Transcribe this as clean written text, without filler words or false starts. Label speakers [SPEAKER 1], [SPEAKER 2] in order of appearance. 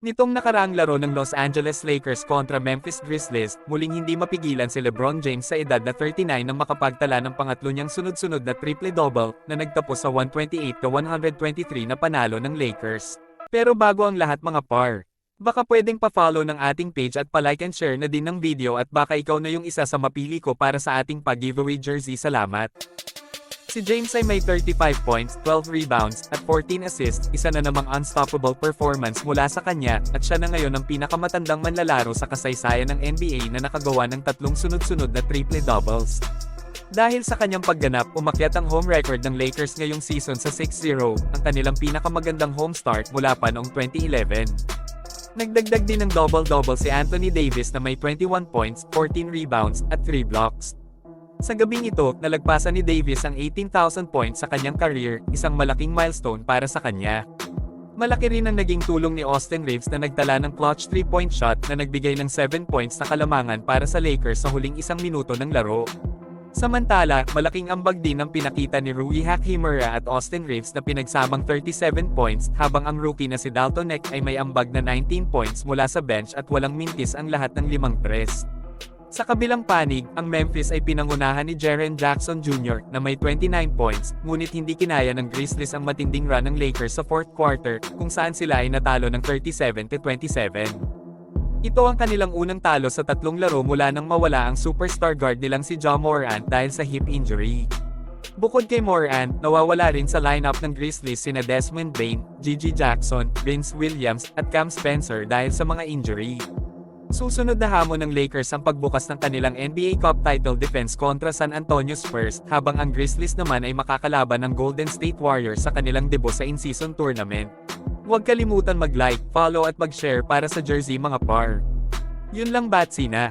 [SPEAKER 1] Nitong nakaraang laro ng Los Angeles Lakers kontra Memphis Grizzlies, muling hindi mapigilan si LeBron James sa edad na 39 nang makapagtala ng pangatlo niyang sunod-sunod na triple-double na nagtapos sa 128-123 na panalo ng Lakers. Pero bago ang lahat mga par, baka pwedeng pa-follow ng ating page at pa-like and share na din ng video at baka ikaw na yung isa sa mapili ko para sa ating pag-giveaway jersey. Salamat! Si James ay may 35 points, 12 rebounds, at 14 assists, isa na namang unstoppable performance mula sa kanya, at siya na ngayon ang pinakamatandang manlalaro sa kasaysayan ng NBA na nakagawa ng tatlong sunod-sunod na triple-doubles. Dahil sa kanyang pagganap, umakyat ang home record ng Lakers ngayong season sa 6-0, ang kanilang pinakamagandang home start mula pa noong 2011. Nagdagdag din ng double-double si Anthony Davis na may 21 points, 14 rebounds, at 3 blocks. Sa gabing ito, nalagpasan ni Davis ang 18,000 points sa kanyang career, isang malaking milestone para sa kanya. Malaki rin ang naging tulong ni Austin Reeves na nagtala ng clutch 3-point shot na nagbigay ng 7 points na kalamangan para sa Lakers sa huling isang minuto ng laro. Samantala, malaking ambag din ang pinakita ni Rui Hachimura at Austin Reeves na pinagsamang 37 points, habang ang rookie na si Dalton Neck ay may ambag na 19 points mula sa bench at walang mintis ang lahat ng 5 tres. Sa kabilang panig, ang Memphis ay pinangunahan ni Jaren Jackson Jr. na may 29 points, ngunit hindi kinaya ng Grizzlies ang matinding run ng Lakers sa fourth quarter, kung saan sila ay natalo ng 37-27. Ito ang kanilang unang talo sa tatlong laro mula nang mawala ang superstar guard nilang si Ja Morant dahil sa hip injury. Bukod kay Morant, nawawala rin sa lineup ng Grizzlies sina Desmond Bane, Gigi Jackson, Vince Williams, at Cam Spencer dahil sa mga injury. Susunod na hamon ng Lakers ang pagbukas ng kanilang NBA Cup title defense kontra San Antonio Spurs, habang ang Grizzlies naman ay makakalaban ng Golden State Warriors sa kanilang debut sa in-season tournament. Huwag kalimutan mag-like, follow at mag-share para sa jersey mga par. Yun lang Batsy na.